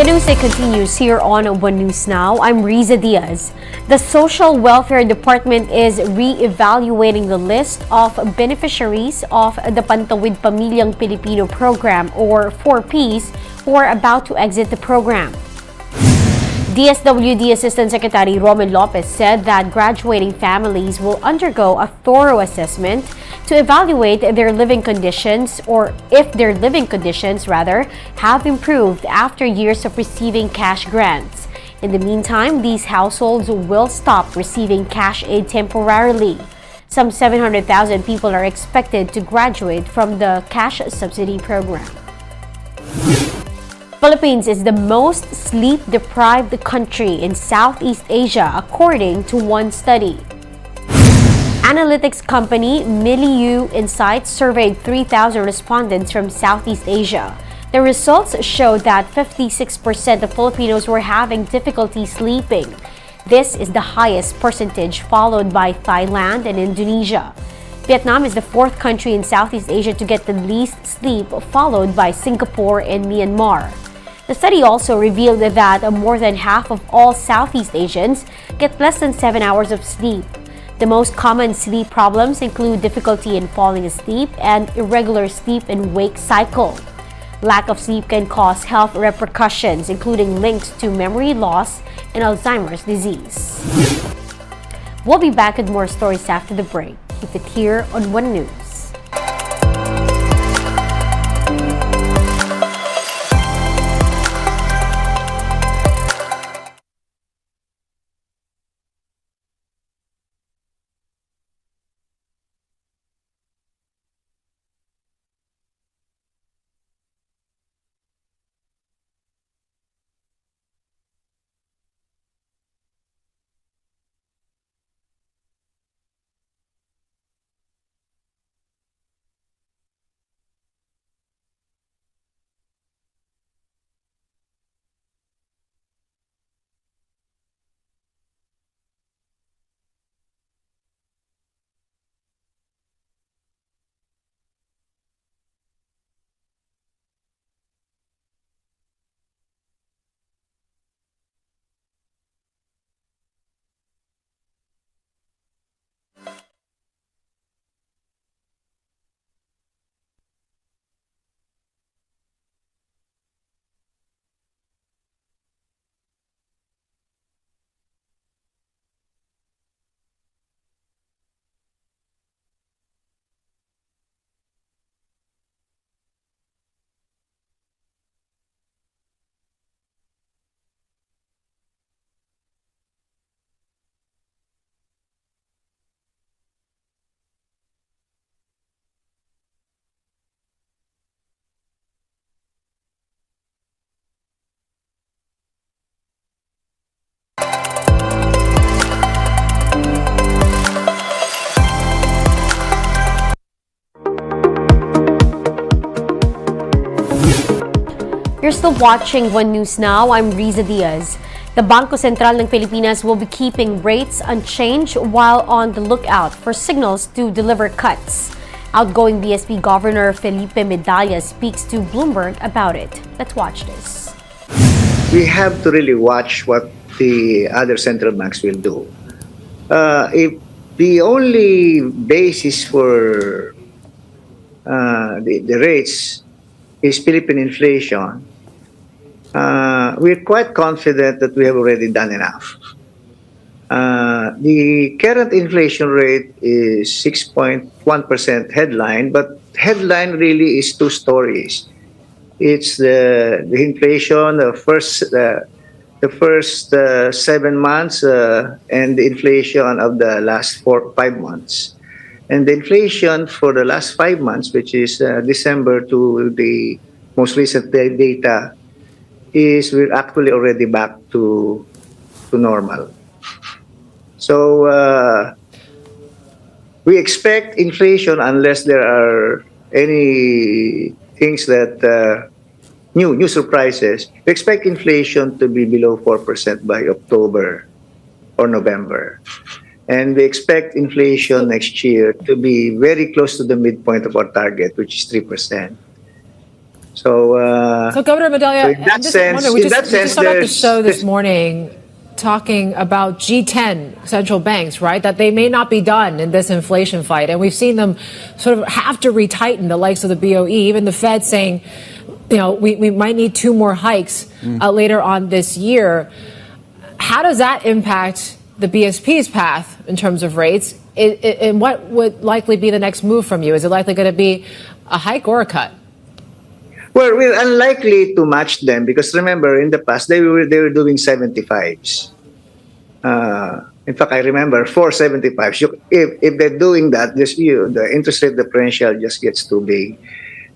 The news day continues here on One News Now. I'm Riza Diaz. The Social Welfare Department is re-evaluating the list of beneficiaries of the Pantawid Pamilyang Pilipino program, or 4Ps, who are about to exit the program. DSWD Assistant Secretary Romel Lopez said that graduating families will undergo a thorough assessment to evaluate their living conditions, or if their living conditions have improved after years of receiving cash grants. In the meantime, these households will stop receiving cash aid temporarily. Some 700,000 people are expected to graduate from the cash subsidy program. Philippines is the most sleep-deprived country in Southeast Asia, according to one study. Analytics company Milieu Insights surveyed 3,000 respondents from Southeast Asia. The results showed that 56% of Filipinos were having difficulty sleeping. This is the highest percentage, followed by Thailand and Indonesia. Vietnam is the fourth country in Southeast Asia to get the least sleep, followed by Singapore and Myanmar. The study also revealed that more than half of all Southeast Asians get less than 7 hours of sleep. The most common sleep problems include difficulty in falling asleep and irregular sleep and wake cycle. Lack of sleep can cause health repercussions, including links to memory loss and Alzheimer's disease. We'll be back with more stories after the break. Keep it here on One News. You're still watching One News Now. I'm Riza Diaz. The Bangko Sentral ng Pilipinas will be keeping rates unchanged while on the lookout for signals to deliver cuts. Outgoing BSP Governor Felipe Medalla speaks to Bloomberg about it. Let's watch this. We have to really watch what the other central banks will do. If the only basis for the rates is Philippine inflation, we're quite confident that we have already done enough. The current inflation rate is 6.1% headline, but headline really is two stories. It's the inflation, the first 7 months, and the inflation of the last 5 months. And the inflation for the last 5 months, which is December to the most recent data, is we're actually already back to normal. So we expect inflation, unless there are any things that new surprises, we expect inflation to be below 4% by October or November. And we expect inflation next year to be very close to the midpoint of our target, which is 3%. So, So, Governor Medalla, so in that I'm just sense, wondering, we in that just sense, started the there's- show this there's- morning talking about G10 central banks, right? That they may not be done in this inflation fight. And we've seen them sort of have to retighten, the likes of the BOE, even the Fed saying, you know, we might need 2 more hikes later on this year. How does that impact the BSP's path in terms of rates? And what would likely be the next move from you? Is it likely going to be a hike or a cut? Well, we're unlikely to match them because remember, in the past they were doing 75s. In fact, I remember 475s. If they're doing that, the interest rate differential just gets too big.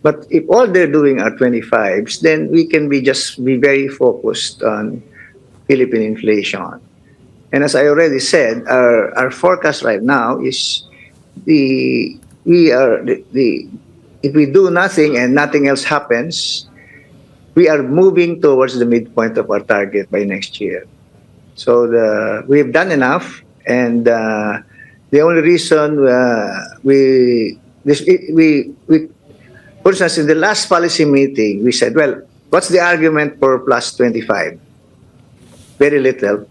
But if all they're doing are 25s, then we can be very focused on Philippine inflation. And as I already said, our forecast right now is if we do nothing and nothing else happens, we are moving towards the midpoint of our target by next year. So we've done enough, and the only reason for instance, in the last policy meeting, we said, well, what's the argument for plus 25? Very little.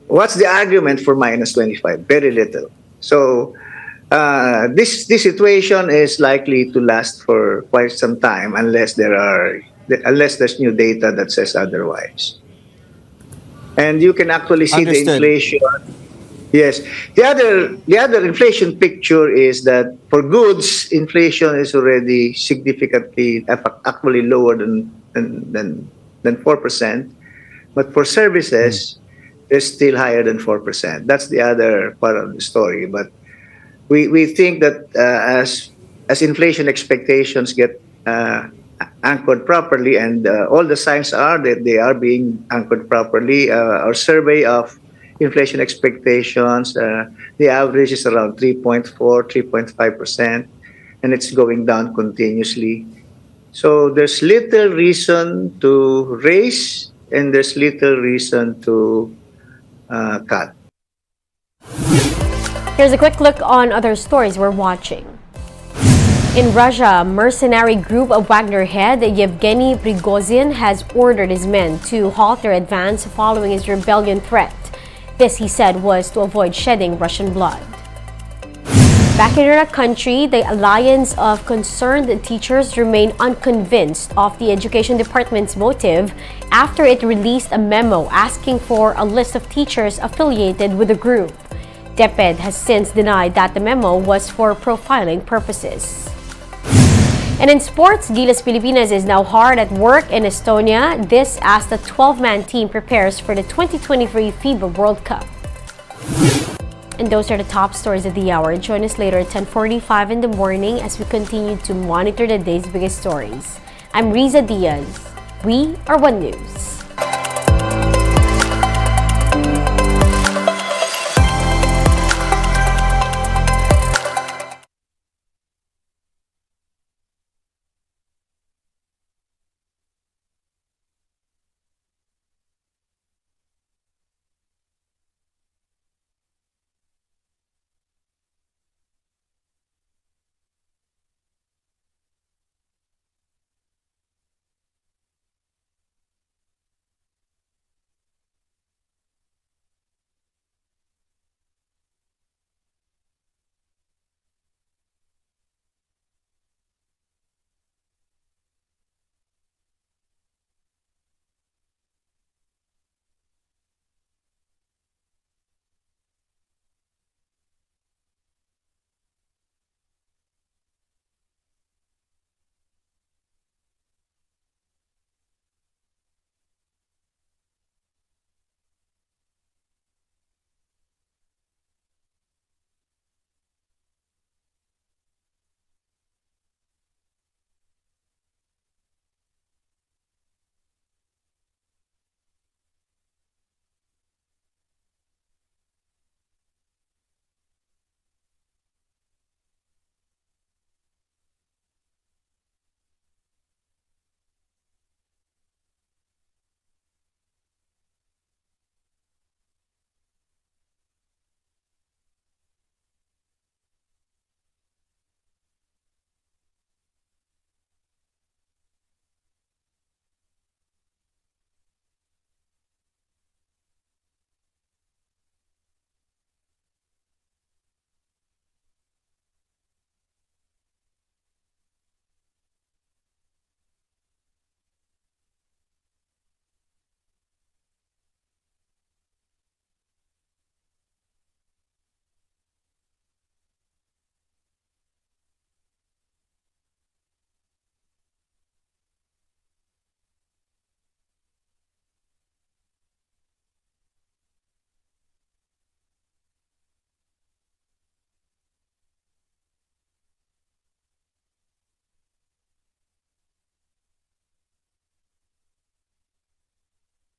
What's the argument for minus 25? Very little. So this situation is likely to last for quite some time unless there's new data that says otherwise. And you can actually see Understood. the inflation. Yes. The other inflation picture is that for goods, inflation is already significantly, actually lower than 4%. But for services, it's still higher than 4%. That's the other part of the story. But we think that as inflation expectations get anchored properly, and all the signs are that they are being anchored properly. Our survey of inflation expectations, the average is around 3.4, 3.5%, and it's going down continuously. So there's little reason to raise, and there's little reason to cut. Here's a quick look on other stories we're watching. In Russia, mercenary group of Wagner head Yevgeny Prigozhin has ordered his men to halt their advance following his rebellion threat. This, he said, was to avoid shedding Russian blood. Back in our country, the Alliance of Concerned Teachers remain unconvinced of the Education Department's motive after it released a memo asking for a list of teachers affiliated with the group. DepEd has since denied that the memo was for profiling purposes. And in sports, Gilas Pilipinas is now hard at work in Estonia. This as the 12-man team prepares for the 2023 FIBA World Cup. And those are the top stories of the hour. Join us later at 10:45 in the morning as we continue to monitor the day's biggest stories. I'm Riza Diaz. We are One News.